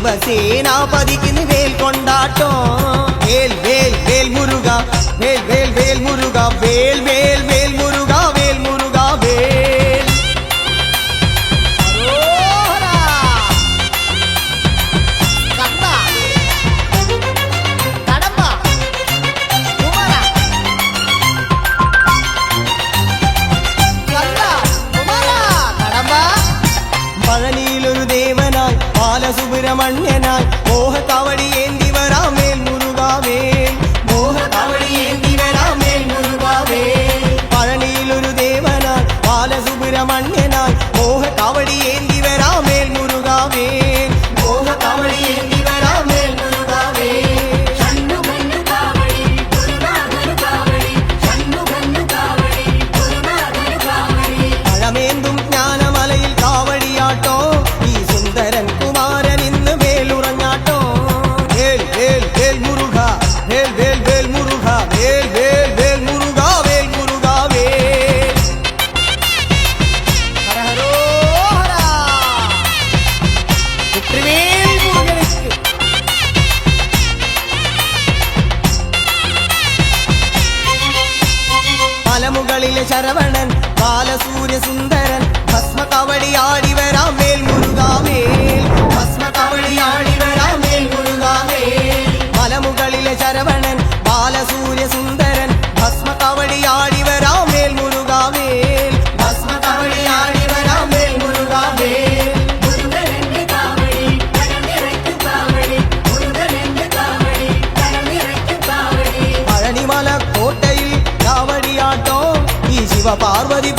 தேவசேனாபதிக்கு வேல் கொண்டாட்டம். வேல் வேல் வேல் முருகா, வேல் வேல் வேல் முருகா, வேல் வேல் வேல் முருகா, வேல் முருகா வேல். പഴനിയിലൊരു ദേവനായി ബാലസുബ്രഹ്മണ്യനായി മോഹക്കാവടി ഏന്തി വരാം വേൽ മുരുകാ വേൽ. മോഹക്കാവടി ഏന്തി വരാം വേൽ മുരുകാ വേൽ. പഴനിയിലൊരു ദേവനായി ബാലസുബ്രഹ്മണ്യനായി മോഹക്കാവടി ഏന്തി വരാം വേൽ മുരുകാ വേൽ. മോഹക്കാവടി ഏന്തി വരാം വേൽ മുരുകാ വേൽ. പഴമേന്തും ജ്ഞാനമലയിൽ കാവടിയാട്ടോ ഈ സുന്ദരൻ കുമാരൻ ഇന്ന് വേലുറഞ്ഞാട്ടോ. വേൽ വേൽ വേൽ മുരുക, വേൽ വേൽ വേൽ മുരുക, വേൽ വേൽ വേൽ മുരുക, വേൽ മുരുക വേൽ. ഹരഹരോഹരാ വെற்றிவேல் മുരുകനുക്ക്. മലമുകളിലെ ശരവണൻ ബാലസൂര്യ സുന്ദരൻ ഭസ്മകവടി ആടി വരാം വേൽ മുരുകാ വേൽ. ഭസ്മകവടി ആടി വരാം വേൽ മുരുകാ വേൽ. മലമുകളിലെ ശരവണൻ ബാലസൂര്യ സുന്ദരൻ ഭസ്മകവടി ആടി വരാം വേൽ മുരുകാ വേൽ. ഭസ്മകവടി ആടി വരാം വേൽ മുരുകാ വേൽ. പഴനിമല കോട്ടയിൽ കാവടിയാട്ടോ ഈ ശിവപാർവതി